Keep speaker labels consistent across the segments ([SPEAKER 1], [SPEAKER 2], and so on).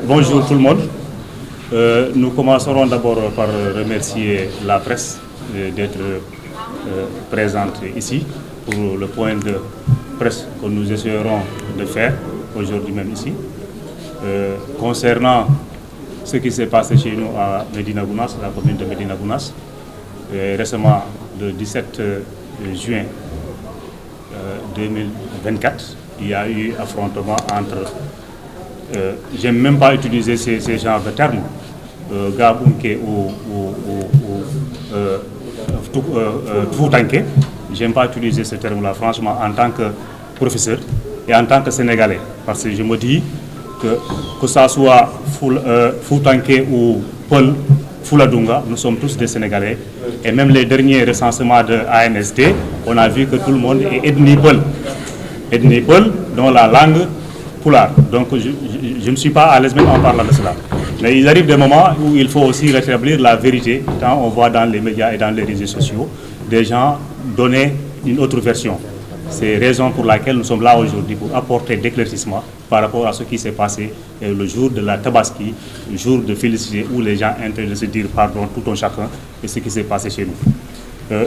[SPEAKER 1] Bonjour tout le monde. Nous commencerons d'abord par remercier la presse d'être présente ici pour le point de presse que nous essaierons de faire aujourd'hui même ici. Concernant ce qui s'est passé chez nous à Médina Gounass, la commune de Médina Gounass, récemment le 17 juin 2024, il y a eu affrontement entre, j'aime même pas utiliser ces genres de termes, Gabunke ou Foutanké. J'aime pas utiliser ce terme-là, franchement, en tant que professeur et en tant que Sénégalais. Parce que je me dis que ça soit Foutanké ou Paul Fouladunga, nous sommes tous des Sénégalais. Et même les derniers recensements de ANSD, on a vu que tout le monde est ethnie Peul. Ethnie Peul, dans la langue Poulard. Donc je ne suis pas à l'aise même en parlant de cela. Mais il arrive des moments où il faut aussi rétablir la vérité quand on voit dans les médias et dans les réseaux sociaux des gens donner une autre version. C'est la raison pour laquelle nous sommes là aujourd'hui pour apporter d'éclaircissement par rapport à ce qui s'est passé le jour de la Tabaski, le jour de félicité où les gens sont en train de se dire pardon tout un chacun et ce qui s'est passé chez nous.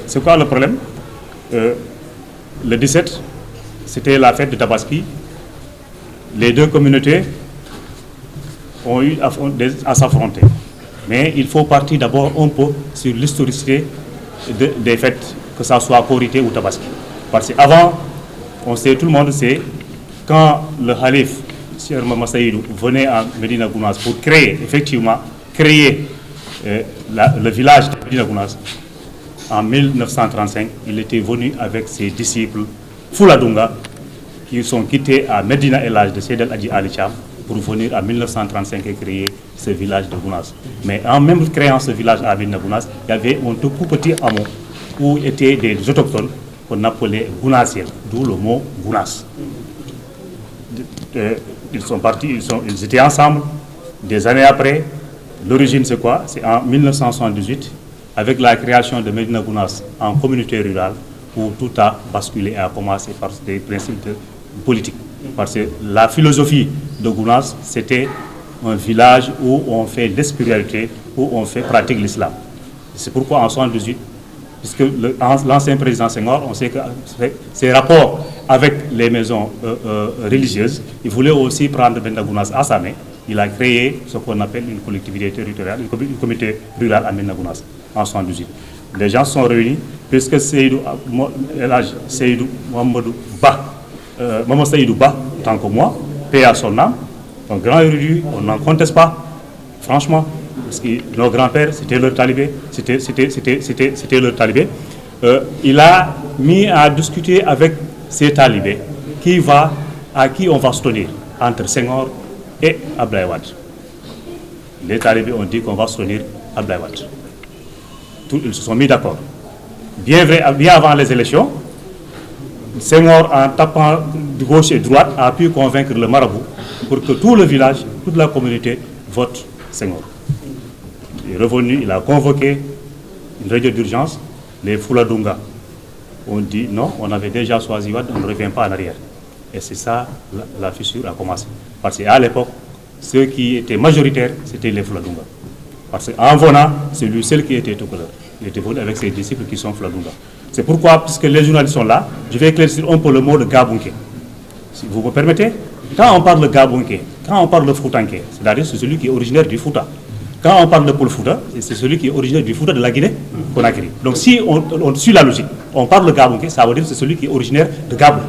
[SPEAKER 1] C'est quoi le problème? Le 17, c'était la fête de Tabaski. Les deux communautés ont eu à s'affronter. Mais il faut partir d'abord un peu sur l'historicité des fêtes, que ce soit Korité ou Tabaski. Parce qu'avant, tout le monde sait, quand le Khalif, Cheikh Mama Saïdou, venait à Médina Gounass pour créer le village de Médina Gounass, en 1935, il était venu avec ses disciples Fouladunga, qui sont quittés à Médina El Hadj de Seydel Hadji Ali Thiam pour venir en 1935 et créer ce village de Gounass. Mais en même créant ce village à Médina Gounass, il y avait un tout petit hameau où étaient des autochtones qu'on appelait Gounassiens, d'où le mot Gounass. Ils sont partis, ils étaient ensemble. Des années après, l'origine c'est quoi? C'est en 1978, avec la création de Médina Gounass en communauté rurale, où tout a basculé et a commencé par des principes politiques. Parce que la philosophie de Gounass, c'était un village où on fait l'espiritualité, où on pratique l'islam. C'est pourquoi en 1978, puisque l'ancien président Senghor, on sait que ses rapports avec les maisons religieuses, il voulait aussi prendre Médina Gounass à sa main. Il a créé ce qu'on appelle une collectivité territoriale, une communauté rurale à Médina Gounass en 1978. Les gens sont réunis, puisque Seydou Mohamedou Ba, Maman Seydou Ba, tant que moi, paix à son âme, un grand érudit, on n'en conteste pas, franchement. Parce que nos grands-pères, c'était leur talibé, c'était leur talibé. Il a mis à discuter avec ces talibés à qui on va se tenir entre Senghor et Abdoulaye Wade. Les talibés ont dit qu'on va se tenir Abdoulaye Wade. Ils se sont mis d'accord. Bien avant les élections, Senghor, en tapant de gauche et de droite, a pu convaincre le marabout pour que tout le village, toute la communauté vote Senghor. Il est revenu, il a convoqué une réunion d'urgence. Les Fouladunga ont dit non, on avait déjà choisi Wade, on ne revient pas en arrière. Et c'est ça, la fissure a commencé. Parce qu'à l'époque, ceux qui étaient majoritaires, c'était les Fouladunga. Parce qu'en venant, c'est lui seul qui était tout couleur. Il était venu avec ses disciples qui sont Fouladunga. C'est pourquoi, puisque les journalistes sont là, je vais éclaircir un peu le mot de Gabunke. Si vous me permettez, quand on parle de Gabunke, quand on parle de Foutanké, c'est-à-dire c'est celui qui est originaire du Fouta. Quand on parle de Paul Fouta, c'est celui qui est originaire du Fouta de la Guinée-Conakry. Donc si on suit la logique, on parle de Gabunke, ça veut dire que c'est celui qui est originaire de Gabou.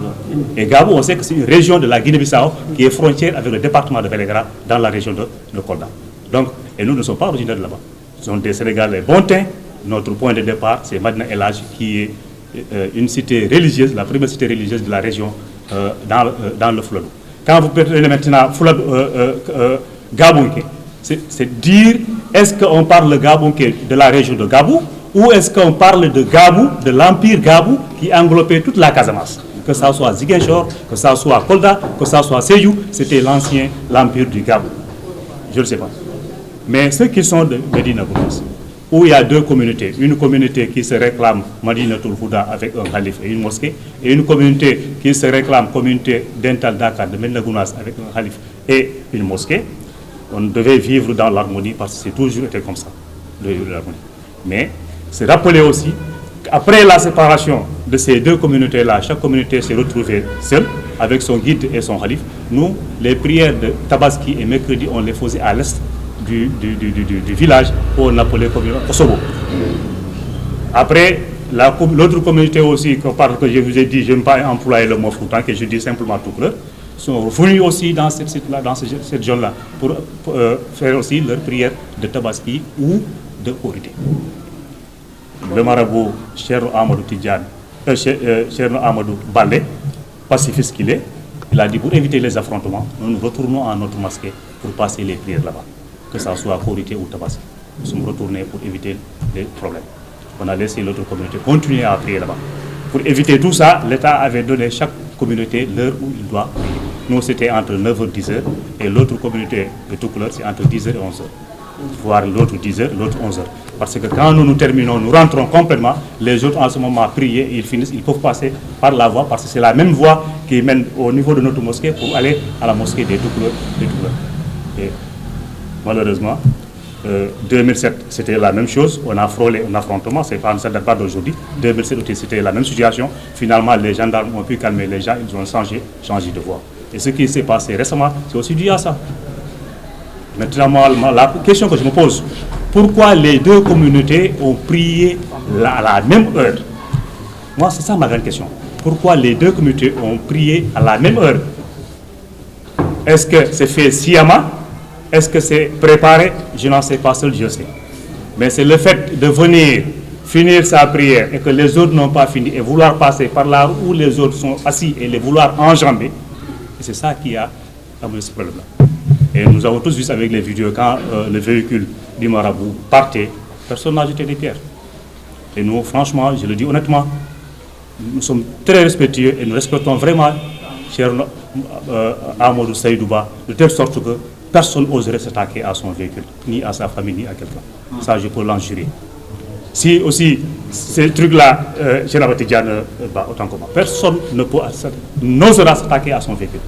[SPEAKER 1] Et Gabou, on sait que c'est une région de la Guinée-Bissau qui est frontière avec le département de Vélingara dans la région de Kolda. Donc, et nous ne sommes pas originaires de là-bas. Ce sont des Sénégalais bon teint. Notre point de départ, c'est Médina El Hadj, qui est une cité religieuse, la première cité religieuse de la région dans le Fouladou. Quand vous prenez maintenant Gabunke, c'est dire, est-ce qu'on parle le Gabunke de la région de Gabou Ou est-ce qu'on parle de Gabou, de l'empire Gabou qui englobait toute la Casamance? Que ça soit Ziguinchor, que ça soit Kolda, que ça soit Sédhiou, c'était l'empire du Gabou. Je ne sais pas. Mais ceux qui sont de Médina Gounass, où il y a deux communautés, une communauté qui se réclame Madinatul Houda avec un calife et une mosquée, et une communauté qui se réclame communauté d'Ental Dakar de Médina Gounass avec un calife et une mosquée, on devait vivre dans l'harmonie parce que c'est toujours été comme ça, l'harmonie. Mais c'est rappelé aussi qu'après la séparation de ces deux communautés-là, chaque communauté s'est retrouvée seule avec son guide et son calife. Nous, les prières de Tabaski et mercredi, on les faisait à l'est du village où on appelait Kosovo. Après, l'autre communauté aussi, parce que je vous ai dit, je n'aime pas employer le mot Foutan, que je dis simplement tout clair, sont revenus aussi dans cette zone-là pour faire aussi leur prière de Tabaski ou de Korité. Le marabout Cherno Amadou Tidjane, Cherno Amadou Balé, pacifiste qu'il est, il a dit pour éviter les affrontements, nous nous retournons à notre mosquée pour passer les prières là-bas, que ça soit Korité ou Tabaski. Nous sommes retournés pour éviter les problèmes. On a laissé l'autre communauté continuer à prier là-bas. Pour éviter tout ça, l'État avait donné chaque communauté l'heure où il doit prier. Nous, c'était entre 9h et 10h, et l'autre communauté de tout couleur, c'est entre 10h et 11h. Voire l'autre 10h, l'autre 11h. Parce que quand nous terminons, nous rentrons complètement, les autres en ce moment prient, ils finissent, ils peuvent passer par la voie, parce que c'est la même voie qui mène au niveau de notre mosquée pour aller à la mosquée des tout couleurs. Et malheureusement, 2007, c'était la même chose, on a frôlé un affrontement, ça ne date pas d'aujourd'hui. 2007, c'était la même situation. Finalement, les gendarmes ont pu calmer les gens, ils ont changé de voie. Et ce qui s'est passé récemment, c'est aussi dû à ça. Maintenant, la question que je me pose, pourquoi les deux communautés ont prié à la même heure? Moi, c'est ça ma grande question. Pourquoi les deux communautés ont prié à la même heure? Est-ce que c'est fait sciemment? Est-ce que c'est préparé? Je n'en sais pas, seul Dieu sait. Mais c'est le fait de venir finir sa prière et que les autres n'ont pas fini et vouloir passer par là où les autres sont assis et les vouloir enjamber. Et c'est ça qui a amené ce problème-là. Et nous avons tous vu avec les vidéos, quand le véhicule du marabout partait, personne n'a jeté des pierres. Et nous, franchement, je le dis honnêtement, nous sommes très respectueux et nous respectons vraiment cher Amadou Saïdouba, de telle sorte que personne n'oserait s'attaquer à son véhicule, ni à sa famille, ni à quelqu'un. Ça, je peux l'en jurer. Si aussi ces trucs-là, je n'avais dit autant que moi, personne n'osera s'attaquer à son véhicule.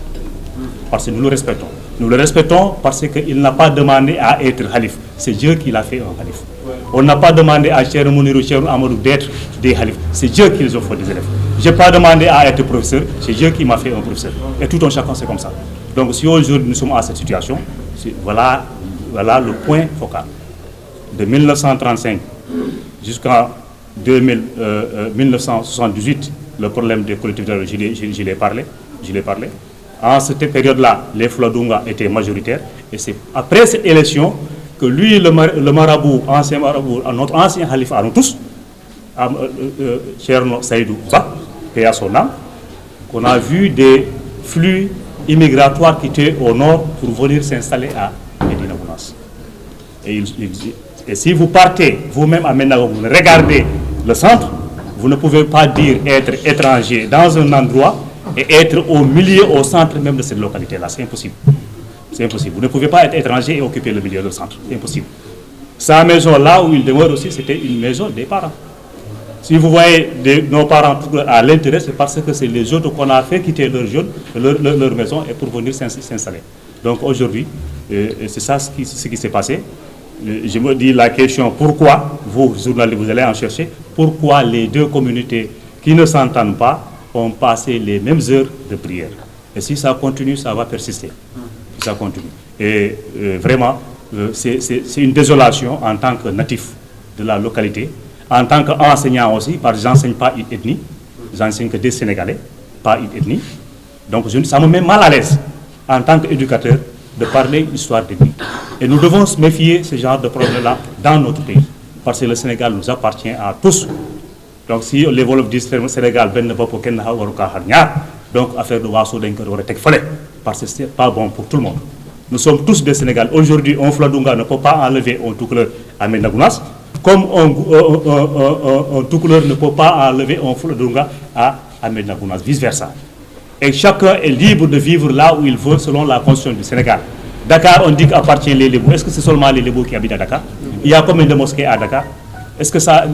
[SPEAKER 1] Parce que nous le respectons. Nous le respectons parce qu'il n'a pas demandé à être Khalif. C'est Dieu qui l'a fait un Khalif. On n'a pas demandé à Cher Mounirou, Cher Amadou d'être des Khalifs. C'est Dieu qui les a fait des élèves. Je n'ai pas demandé à être professeur, c'est Dieu qui m'a fait un professeur. Et tout un chacun, c'est comme ça. Donc si aujourd'hui nous sommes à cette situation, voilà le point focal. De 1935 jusqu'à 1978, le problème des collectivités, je l'ai parlé. En cette période-là, les Fladunga étaient majoritaires. Et c'est après cette élection que lui, le marabout, ancien marabout, notre ancien khalife à nous tous, Cherno Saïdou Ba, paix à son âme, qu'on a vu des flux immigratoires qui étaient au nord pour venir s'installer à Médina Gounass. Et si vous partez vous-même à Médina Gounass, vous regardez le centre, vous ne pouvez pas dire être étranger dans un endroit et être au milieu, au centre même de cette localité-là. C'est impossible. C'est impossible. Vous ne pouvez pas être étranger et occuper le milieu du centre. C'est impossible. Sa maison, là où il demeure aussi, c'était une maison des parents. Si vous voyez nos parents à l'intérieur, c'est parce que c'est les autres qu'on a fait quitter leur maison et pour venir s'installer. Donc aujourd'hui, c'est ça ce qui s'est passé. Je me dis la question, pourquoi, vous journalistes, vous allez en chercher, pourquoi les deux communautés qui ne s'entendent pas ont passé les mêmes heures de prière. Et si ça continue, ça va persister. Ça continue. Et vraiment, c'est une désolation en tant que natif de la localité, en tant qu'enseignant aussi, parce que je n'enseigne pas une ethnie, j'enseigne que des Sénégalais, pas une ethnie. Donc ça me met mal à l'aise, en tant qu'éducateur, de parler d'histoire d'ethnie. Et nous devons se méfier de ce genre de problème-là dans notre pays, parce que le Sénégal nous appartient à tous. Donc si les Wolofs disent Sénégal, donc affaire de Wasso parce que ce n'est pas bon pour tout le monde. Nous sommes tous des Sénégal. Aujourd'hui, un Fladunga ne peut pas enlever un Toucouleur à Médina Gounass. Comme un tout couleur ne peut pas enlever un Foladunga à Medina Gounass, vice-versa. Et chacun est libre de vivre là où il veut selon la constitution du Sénégal. Dakar, on dit qu'appartient les Lébou. Est-ce que c'est seulement les Lébou qui habitent à Dakar? Il y a combien de mosquées à Dakar? Est-ce que ça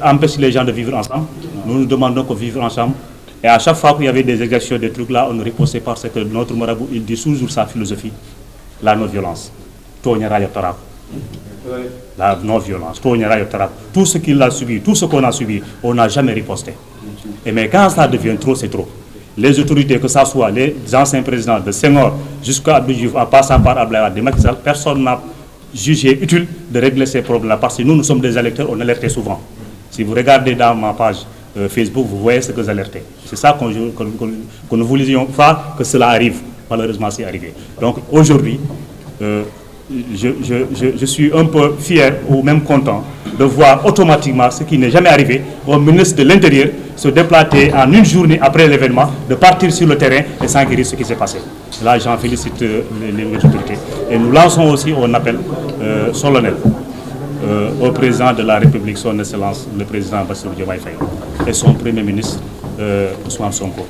[SPEAKER 1] empêche les gens de vivre ensemble? Nous nous demandons qu'on vive ensemble. Et à chaque fois qu'il y avait des exactions, des trucs là, on nous ripostait parce que notre marabout, il dit toujours sa philosophie, la non-violence. La non-violence. Tout ce qu'il a subi, tout ce qu'on a subi, on n'a jamais riposté. Et mais quand ça devient trop, c'est trop. Les autorités, que ce soit les anciens présidents de Senghor jusqu'à Abdou Diouf, en passant par Abdoulaye Wade, Macky Sall, personne n'a jugé utile de régler ces problèmes-là parce que nous sommes des électeurs, on alertait souvent. Si vous regardez dans ma page Facebook, vous voyez ce que j'alertais. C'est ça que nous voulions pas que cela arrive. Malheureusement, c'est arrivé. Donc aujourd'hui, je suis un peu fier ou même content de voir automatiquement ce qui n'est jamais arrivé au ministre de l'Intérieur se déplacer en une journée après l'événement, de partir sur le terrain et s'enquérir ce qui s'est passé. Là, j'en félicite les autorités. Et nous lançons aussi un appel solennel au président de la République, son Excellence, le président Bassirou Diomaye Faye, et son Premier ministre, Ousmane Sonko,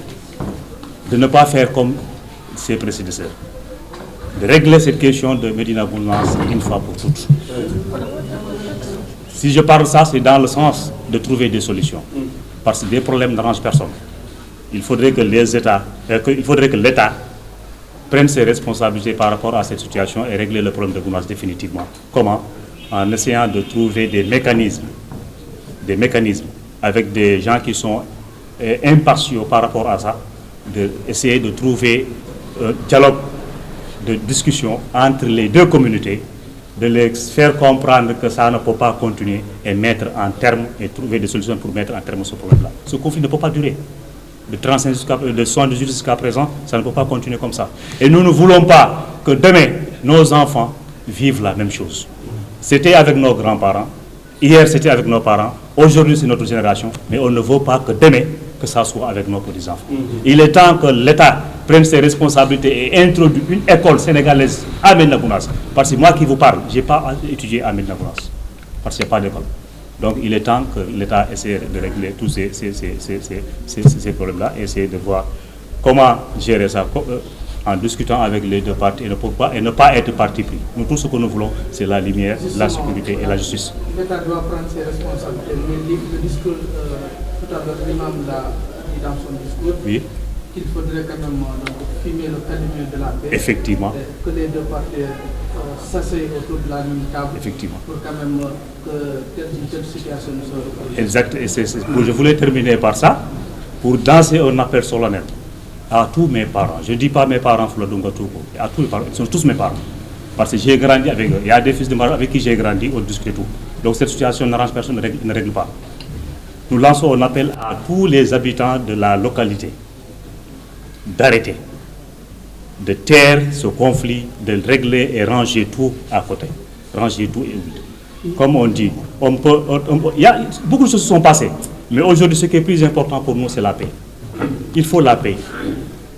[SPEAKER 1] de ne pas faire comme ses prédécesseurs, de régler cette question de Medina Gounass une fois pour toutes. Si je parle ça, c'est dans le sens de trouver des solutions, parce que des problèmes n'arrangent personne. Il faudrait que l'État prenne ses responsabilités par rapport à cette situation et régler le problème de Gounass définitivement. Comment? En essayant de trouver des mécanismes avec des gens qui sont impartiaux par rapport à ça, d'essayer de trouver un dialogue de discussion entre les deux communautés, de les faire comprendre que ça ne peut pas continuer et mettre en terme et trouver des solutions pour mettre en terme ce problème-là. Ce conflit ne peut pas durer. De 78 jusqu'à présent, ça ne peut pas continuer comme ça. Et nous ne voulons pas que demain, nos enfants vivent la même chose. C'était avec nos grands-parents, hier c'était avec nos parents, aujourd'hui c'est notre génération, mais on ne veut pas que demain, que ça soit avec nos petits-enfants. Il est temps que l'État prenne ses responsabilités et introduise une école sénégalaise à Medina Gounass. Parce que moi qui vous parle, je n'ai pas étudié à Medina Gounass, parce qu'il n'y a pas d'école. Donc il est temps que l'État essaie de régler tous ces problèmes-là et essayer de voir comment gérer ça en discutant avec les deux parties et ne pas être parti pris. Nous, tout ce que nous voulons, c'est la lumière, la sécurité et la justice.
[SPEAKER 2] L'État doit prendre ses responsabilités. Le discours, tout à l'heure, l'imam l'a dit dans son discours,
[SPEAKER 1] oui,
[SPEAKER 2] qu'il faudrait quand même filmer le calumet de la paix.
[SPEAKER 1] Effectivement.
[SPEAKER 2] Que les deux parties s'asseyent autour de la même table.
[SPEAKER 1] Effectivement.
[SPEAKER 2] Pour quand même que telle situation ne se reproduise.
[SPEAKER 1] Exact. Et je voulais terminer par ça, pour danser un appel solennel à tous mes parents. Je ne dis pas mes parents Foladunga Touko, à tous mes parents, ils sont tous mes parents. Parce que j'ai grandi avec eux. Il y a des fils de Mara avec qui j'ai grandi, on discute tout. Donc cette situation n'arrange personne, ne règle pas. Nous lançons un appel à tous les habitants de la localité d'arrêter, de taire ce conflit, de régler et ranger tout à côté. Ranger tout et oublier. Comme on dit, il y a beaucoup de choses qui sont passées. Mais aujourd'hui, ce qui est plus important pour nous, c'est la paix. Il faut la paix.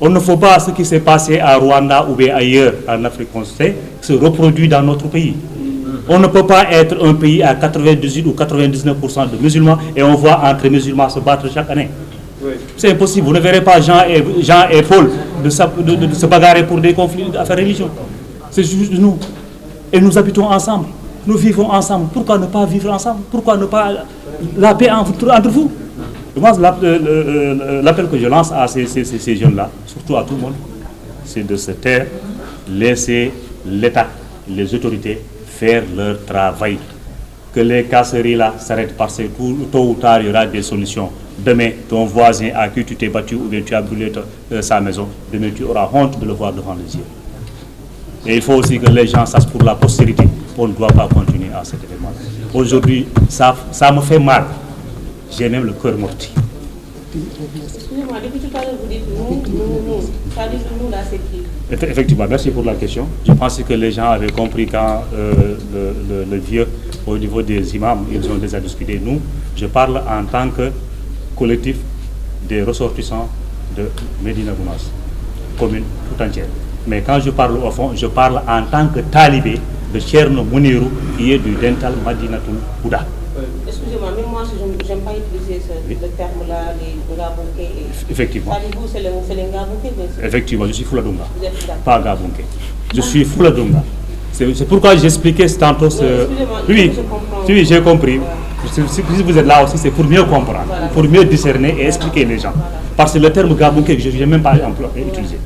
[SPEAKER 1] On ne faut pas ce qui s'est passé à Rwanda ou bien ailleurs en Afrique se reproduire dans notre pays. On ne peut pas être un pays à 98 ou 99% de musulmans et on voit entre musulmans se battre chaque année. Oui. C'est impossible. Vous ne verrez pas Jean et Paul de se bagarrer pour des conflits d'affaires religieux. C'est juste nous. Et nous habitons ensemble. Nous vivons ensemble. Pourquoi ne pas vivre ensemble? Pourquoi ne pas la paix entre vous? Moi, l'appel que je lance à ces jeunes-là, surtout à tout le monde, c'est de se taire, laisser l'État, les autorités faire leur travail. Que les casseries là s'arrêtent parce que tôt ou tard il y aura des solutions. Demain, ton voisin à qui tu t'es battu ou bien tu as brûlé sa maison, demain tu auras honte de le voir devant les yeux. Et il faut aussi que les gens sachent pour la postérité, on ne doit pas continuer à cet événement. Aujourd'hui, ça me fait mal. J'ai même le cœur morti.
[SPEAKER 3] Excusez-moi, depuis tout à l'heure, vous dites nous. Ça dit nous là, c'est qui?
[SPEAKER 1] Effectivement, merci pour la question. Je pense que les gens avaient compris quand le vieux, au niveau des imams, ils ont déjà discuté. Nous, je parle en tant que collectif des ressortissants de Medina Gounass, commune tout entière. Mais quand je parle au fond, je parle en tant que talibé de Thierno Mounirou, qui est du Dental Madinatul Huda.
[SPEAKER 3] Excusez-moi, même moi, je n'aime pas utiliser le terme-là, les Ngabunké.
[SPEAKER 1] Effectivement.
[SPEAKER 3] Savez-vous, c'est les Ngabunké?
[SPEAKER 1] Effectivement, je suis Fouladunga.
[SPEAKER 3] Vous êtes d'accord?
[SPEAKER 1] Pas Ngabunké. Je suis Fouladunga. C'est pourquoi j'expliquais tantôt ce... Oui, j'ai compris. Si vous êtes là aussi, c'est pour mieux comprendre, pour mieux discerner et expliquer les gens. Parce que le terme Ngabunké, je n'ai même pas utilisé.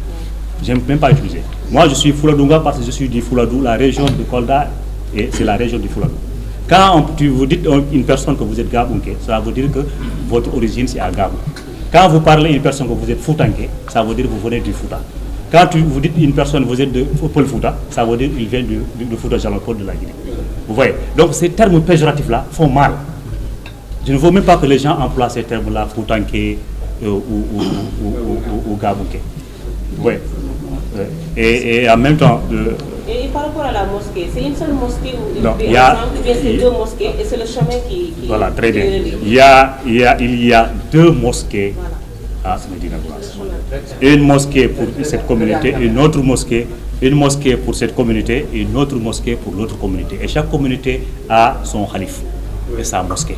[SPEAKER 1] J'aime même pas utiliser. Moi, je suis Fouladunga parce que je suis du Fouladou, la région de Kolda, et c'est la région du Fouladou. Quand vous dites à une personne que vous êtes Gabunké, ça veut dire que votre origine c'est à Gabou. Quand vous parlez à une personne que vous êtes Foutanké, ça veut dire que vous venez du Fouta. Quand vous dites à une personne que vous êtes de Paul Fouta, ça veut dire qu'il vient du Fouta Jalapol de la Guinée. Vous voyez. Donc ces termes péjoratifs-là font mal. Je ne veux même pas que les gens emploient ces termes-là, Foutanké ou Gabunké. Vous voyez. Et en même temps...
[SPEAKER 3] Et par rapport à la mosquée, c'est une seule mosquée ou
[SPEAKER 1] il
[SPEAKER 3] c'est deux mosquées et c'est le chemin qui
[SPEAKER 1] voilà, très bien. Il y a deux mosquées à Médina Gounass. Une mosquée pour cette communauté, une autre mosquée, une mosquée pour cette communauté et une autre mosquée pour l'autre communauté. Et chaque communauté a son khalif et sa mosquée.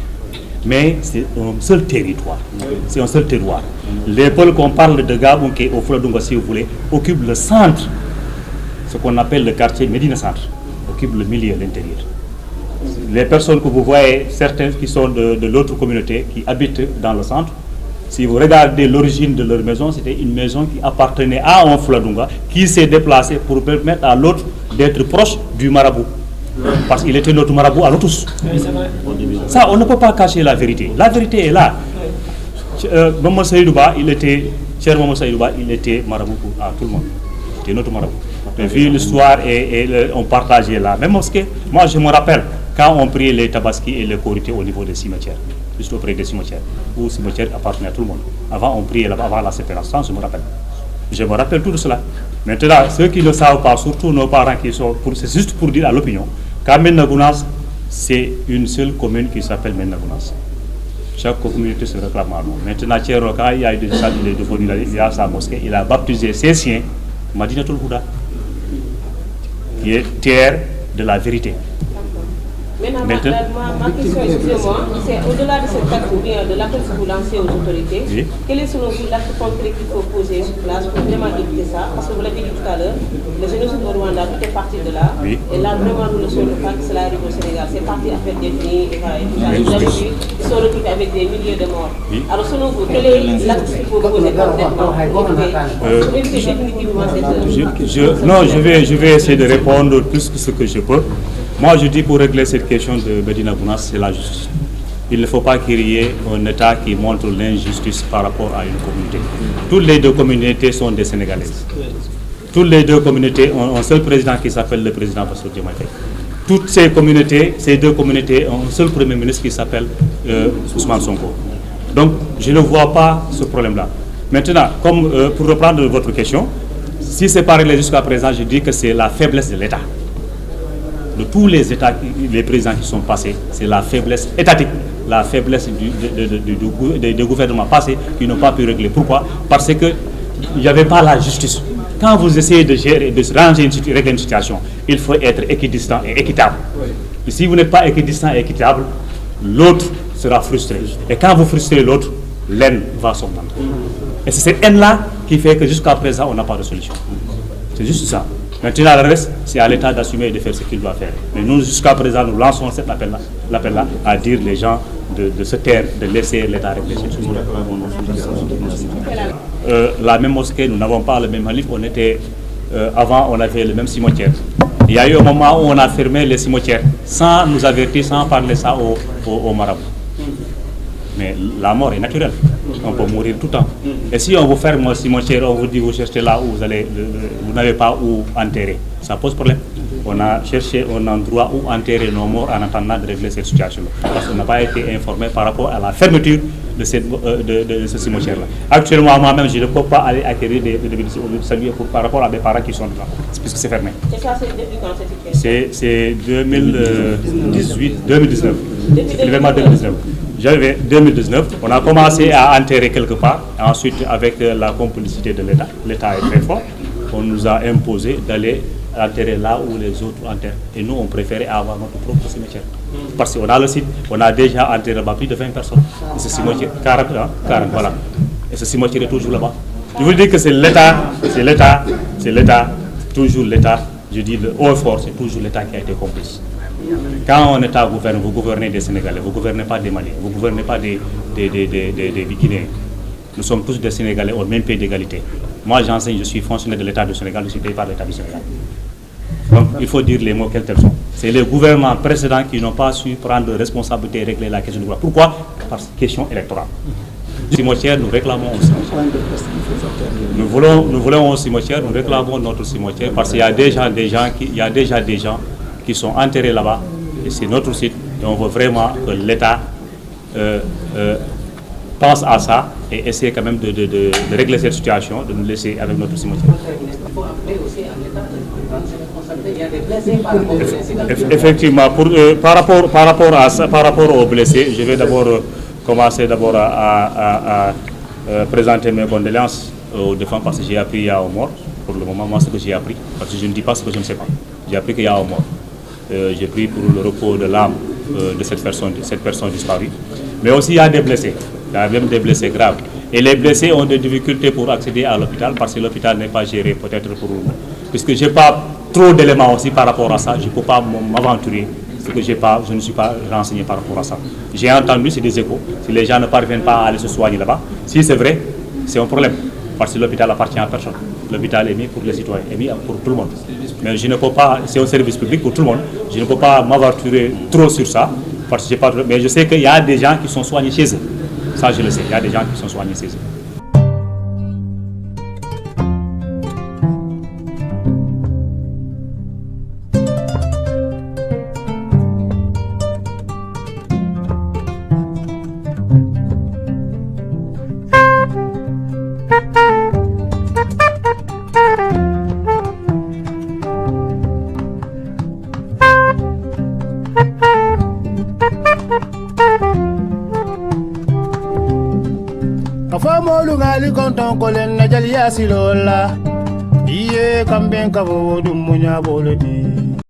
[SPEAKER 1] Mais c'est un seul territoire. C'est un seul terroir. Les peuples qu'on parle de Gabunké au Fouladunga, si vous voulez, occupent le centre, ce qu'on appelle le quartier Médina Centre, occupe le milieu, l'intérieur. Les personnes que vous voyez, certaines qui sont de l'autre communauté, qui habitent dans le centre, si vous regardez l'origine de leur maison, c'était une maison qui appartenait à un Fouladunga, qui s'est déplacé pour permettre à l'autre d'être proche du marabout. Parce qu'il était notre marabout à nous tous. Ça, on ne peut pas cacher la vérité. La vérité est là. Maman Saïdouba, il était marabout à tout le monde. C'était notre marabout. Et vu l'histoire et on partageait la même mosquée. Moi, je me rappelle quand on priait les tabaski et les korités au niveau des cimetières, juste auprès des cimetières, où le cimetière appartenait à tout le monde. Avant, on priait là-bas, avant la séparation, je me rappelle. Je me rappelle tout cela. Maintenant, ceux qui ne savent pas, surtout nos parents qui sont... C'est juste pour dire à l'opinion qu'à Médina Gounass, c'est une seule commune qui s'appelle Médina Gounass. Chaque communauté se réclame à nous. Maintenant, Thierno, quand il y a eu il a sa mosquée, il a baptisé ses siens Madinatul Huda, qui est terre de la vérité.
[SPEAKER 3] Maintenant, ma question, excusez-moi, c'est au-delà de cet acte ou bien de l'appel que vous lancez aux autorités, oui. Quel est selon vous l'acte concret qu'il faut poser sur place pour vraiment éviter ça? Parce que vous l'avez dit tout à l'heure, le génocide au Rwanda, tout est parti de là. Oui. Et là, vraiment, nous ne savons pas que cela arrive au Sénégal. C'est parti à faire des nuits, et voilà. Vous avez vu, ils sont retrouvés avec des milliers de morts. Oui. Alors, selon vous, quel est l'acte qu'il faut poser concrètement pour éviter définitivement cette...
[SPEAKER 1] Non, je vais essayer de répondre plus que ce que je peux. Moi, je dis pour régler cette question de Médina Gounass, c'est la justice. Il ne faut pas qu'il y ait un État qui montre l'injustice par rapport à une communauté. Toutes les deux communautés sont des Sénégalaises. Toutes les deux communautés ont un seul président qui s'appelle le président Bassirou Diomaye Faye. Toutes ces deux communautés ont un seul premier ministre qui s'appelle Ousmane Sonko. Donc, je ne vois pas ce problème-là. Maintenant, comme pour reprendre votre question, si c'est pas réglé jusqu'à présent, je dis que c'est la faiblesse de l'État. De tous les États, les présidents qui sont passés, c'est la faiblesse étatique, la faiblesse des gouvernements passés qui n'ont pas pu régler. Pourquoi? Parce qu'il n'y avait pas la justice. Quand vous essayez de gérer, de régler une situation, il faut être équidistant et équitable. Et si vous n'êtes pas équidistant et équitable, l'autre sera frustré. Et quand vous frustrez l'autre, l'haine va s'augmenter. Et c'est cette haine-là qui fait que jusqu'à présent, on n'a pas de solution. C'est juste ça. Maintenant, le reste, c'est à l'État d'assumer et de faire ce qu'il doit faire. Mais nous, jusqu'à présent, nous lançons cet appel-là à dire les gens de se taire, de laisser l'État réfléchir. La même mosquée, nous n'avons pas le même halif. Avant, on avait le même cimetière. Il y a eu un moment où on a fermé les cimetières sans nous avertir, sans parler ça au marabout. Mais la mort est naturelle. On peut mourir tout le temps. Et si on vous ferme un cimetière, on vous dit vous cherchez là où vous n'avez pas où enterrer, ça pose problème. On a cherché un endroit où enterrer nos morts en attendant de régler cette situation-là. Parce qu'on n'a pas été informé par rapport à la fermeture de ce cimetière-là. Actuellement, moi-même, je ne peux pas aller acquérir des saluer par rapport à mes parents qui sont dedans, puisque c'est fermé.
[SPEAKER 3] Et ça, c'est depuis quand cette
[SPEAKER 1] C'est 2019. C'est l'événement 2019. J'avais 2019, on a commencé à enterrer quelque part, ensuite avec la complicité de l'État. L'État est très fort. on nous a imposé d'aller enterrer là où les autres enterrent. Et nous, on préférait avoir notre propre cimetière. Parce qu'on a le site, on a déjà enterré là-bas plus de 20 personnes. Et ce cimetière, 40, voilà. Et ce cimetière est toujours là-bas. Je veux dire que c'est l'État, toujours l'État. Je dis le haut et fort, c'est toujours l'État qui a été complice. Quand un État gouverne, vous gouvernez des Sénégalais, vous ne gouvernez pas des Maliens, vous ne gouvernez pas des Guinéens. Nous sommes tous des Sénégalais au même pied d'égalité. Moi, j'enseigne, je suis fonctionnaire de l'État du Sénégal, je suis payé par l'État du Sénégal. Donc, il faut dire les mots quels qu'ils sont. C'est les gouvernements précédents qui n'ont pas su prendre responsabilité et régler la question du droit. Pourquoi? Parce que question électorale. Cimetière, nous réclamons un cimetière. Nous voulons un cimetière, nous réclamons notre cimetière parce qu'il y a déjà des gens qui sont enterrés là-bas et c'est notre site et on veut vraiment que l'État pense à ça et essaie quand même de régler cette situation, de nous laisser avec notre cimetière. Effectivement, par rapport aux blessés, je vais d'abord commencer à présenter mes condoléances aux défunts parce que j'ai appris qu'il y a un mort. Pour le moment, moi, ce que j'ai appris, parce que je ne dis pas ce que je ne sais pas. J'ai appris qu'il y a un mort. J'ai pris pour le repos de l'âme de cette personne disparue. Mais aussi, il y a des blessés. Il y a même des blessés graves. Et les blessés ont des difficultés pour accéder à l'hôpital parce que l'hôpital n'est pas géré peut-être pour nous. Puisque je n'ai pas trop d'éléments aussi par rapport à ça, je ne peux pas m'aventurer. Ce que je ne suis pas renseigné par rapport à ça. J'ai entendu, c'est des échos. Si les gens ne parviennent pas à aller se soigner là-bas, si c'est vrai, c'est un problème. Parce que l'hôpital appartient à personne. L'hôpital est mis pour les citoyens, est mis pour tout le monde. Mais je ne peux pas, c'est un service public pour tout le monde. Je ne peux pas m'aventurer trop sur ça. Parce que mais je sais qu'il y a des gens qui sont soignés chez eux. Ça, je le sais. Il y a des gens qui sont soignés chez eux.
[SPEAKER 4] Konton kolen na jali yasilola iye kamben kabo dum munya bolodi